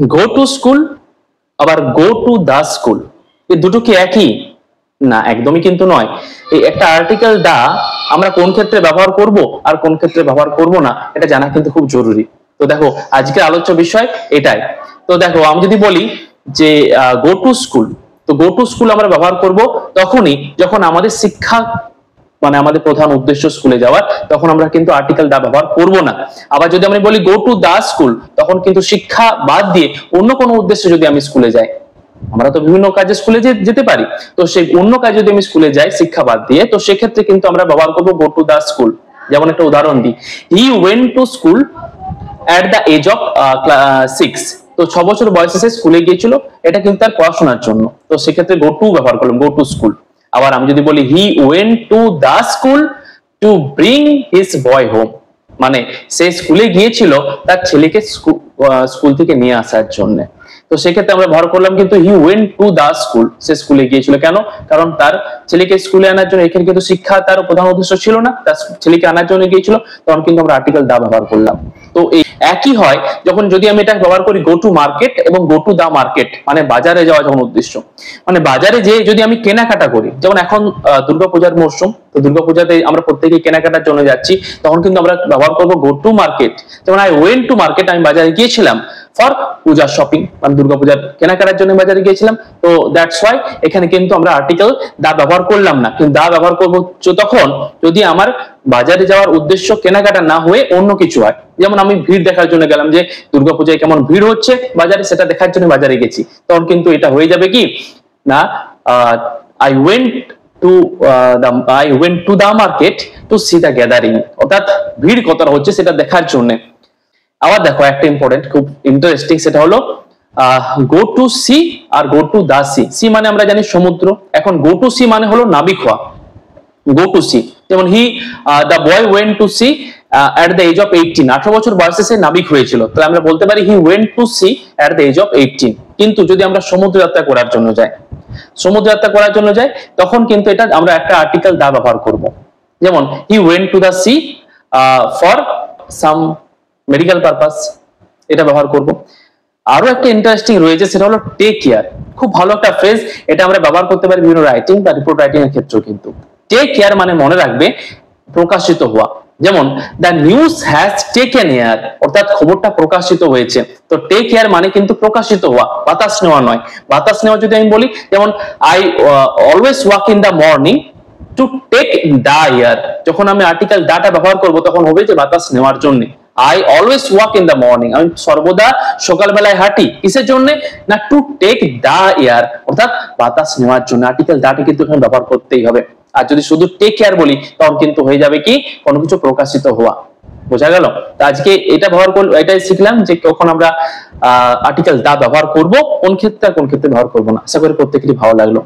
Go to school আবার গো to the school, এই দুটো কি একই? না, একদমই কিন্তু নয়। এই একটা আর্টিকেল দা আমরা কোন ক্ষেত্রে ব্যবহার করব আর কোন ক্ষেত্রে ব্যবহার করব না, এটা জানা কিন্তু খুব জরুরি। তো দেখো, আজকের আলোচ্য বিষয় এটাই। তো দেখো, আমি যদি বলি যে গো টু স্কুল, তো গো টু স্কুল আমরা ব্যবহার করব তখনই যখন আমাদের শিক্ষা মানে আমাদের প্রধান উদ্দেশ্য স্কুলে যাওয়ার, তখন আমরা কিন্তু আর্টিকেল দা ব্যবহার করব না। আবার যদি আমি বলি গো টু দা স্কুল, তখন কিন্তু শিক্ষা বাদ দিয়ে অন্য কোনো উদ্দেশ্যে যদি আমি স্কুলে যাই, আমরা তো বিভিন্ন কাজে স্কুলে যেতে পারি, তো সেই অন্য কাজে যদি আমি স্কুলে যাই শিক্ষা বাদ দিয়ে, তো সেক্ষেত্রে কিন্তু আমরা ব্যবহার করবো গো টু দা স্কুল। যেমন একটা উদাহরণ দিই, he went to school at the age of 6, তো 6 বছর বয়সে সে স্কুলে গিয়েছিল, এটা কিন্তু তার পড়াশোনার জন্য, তো সেক্ষেত্রে গো টু ব্যবহার করলাম, গো টু স্কুল। আবার আমি যদি বলি he went to the school to bring his boy home, মানে সে স্কুলে গিয়েছিল তার ছেলেকে স্কুল থেকে নিয়ে আসার জন্য, তো সেক্ষেত্রে আমরা ব্যবহার করলাম কিন্তু he went to the school, সে স্কুলে গিয়েছিল। কেন? কারণ তার ছেলেকে স্কুলে আনার জন্য, এখানে কিন্তু শিক্ষা তার প্রধান উদ্দেশ্য ছিল না, তার ছেলেকে আনার জন্য গিয়েছিল, তখন কিন্তু আমরা আর্টিকেল দা ব্যবহার করলাম। তো এই একই হয় যখন যদি আমি এটা ব্যবহার করি গো টু মার্কেট এবং গো টু দা মার্কেট, মানে বাজারে যাওয়া যখন উদ্দেশ্য, মানে বাজারে যে যদি আমি কেনাকাটা করি, যেমন এখন দুর্গাপূজার মরশুম, তো দুর্গাপূজাতে আমরা প্রত্যেকেই কেনাকাটার জন্য যাচ্ছি, তখন কিন্তু আমরা ব্যবহার করবো গো টু মার্কেট। যেমন আই ওয়েন্ট টু মার্কেট, আমি বাজারে গিয়েছিলাম ফর পূজার শপিং, মানে দুর্গাপূজার কেনাকাটার জন্য বাজারে গিয়েছিলাম, তো দ্যাটস ওয়াই এখানে কিন্তু আমরা আর্টিকেল দা ব্যবহার করলাম না, কিন্তু দা ব্যবহার করবো তখন যদি আমার বাজারে যাওয়ার উদ্দেশ্য কেনাকাটা না হয়ে অন্য কিছু হয়। যেমন আমি ভিড় দেখার জন্য গেলাম, যে দুর্গাপূজায় কেমন ভিড় হচ্ছে বাজারে, সেটা দেখার জন্য বাজারে গেছি, তখন কিন্তু এটা হয়ে যাবে কি না, I went to the market to see the gathering, অর্থাৎ ভিড় কতটা হচ্ছে সেটা দেখার জন্য। আবার দেখো একটা ইম্পর্টেন্ট, খুব ইন্টারেস্টিং, সেটা হলো গো টু সি আর go to the sea. Sea মানে আমরা জানি সমুদ্র, এখন গো টু সি মানে হলো নাবিক হওয়া, গো টু সি। যেমন the boy went to sea at the age of 18, 18 বছর বয়সে সে নাবিক হয়েছিল, তাহলে আমরা বলতে পারি he went to sea at the age of 18। কিন্তু যদি আমরা সমুদ্র যাত্রা করার জন্য যাই, তখন কিন্তু এটা আমরা একটা আর্টিকেল দা ব্যবহার করব। যেমন he went to the sea for some medical purpose, এটা ব্যবহার করব। আরো একটা ইন্টারেস্টিং রয়েছে, সেটা হলো টেক কেয়ার। খুব ভালো একটা ফ্রেজ, এটা আমরা ব্যবহার করতে পারি বিভিন্ন রাইটিং বা রিপোর্ট রাইটিং এর ক্ষেত্রেও। কিন্তু টেক কেয়ার মানে মনে রাখবে প্রকাশিত হওয়া। যেমন the news has taken air, অর্থাৎ খবরটা প্রকাশিত হয়েছে। তো টেক কেয়ার মানে কিন্তু প্রকাশিত হওয়া, বাতাস নেওয়া নয়। বাতাস নেওয়া যদি আমি বলি, যেমন I always walk in the morning to take the air, যখন আমি আর্টিকেল দাটা ব্যবহার করব তখন হবে যে বাতাস নেওয়ার জন্য। I always walk in the morning, আমি সর্বদা সকালবেলায় হাঁটি, কিসের জন্য না, টু টেক দা এয়ার, অর্থাৎ বাতাস নেওয়ার জন্য। আর্টিকেল দাটা কিন্তু এখানে ব্যবহার করতেই হবে। আর যদি শুধু টেক কেয়ার বলি, তখন কিন্তু হয়ে যাবে কি কোনো কিছু প্রকাশিত হওয়া। বোঝা গেল? তো আজকে এটা ব্যবহার করবো, এটাই শিখলাম যে কখন আমরা আর্টিকেল দা ব্যবহার করব, কোন ক্ষেত্রে আর কোন ক্ষেত্রে ব্যবহার করবো না। আশা করি প্রত্যেকেরই ভালো লাগলো।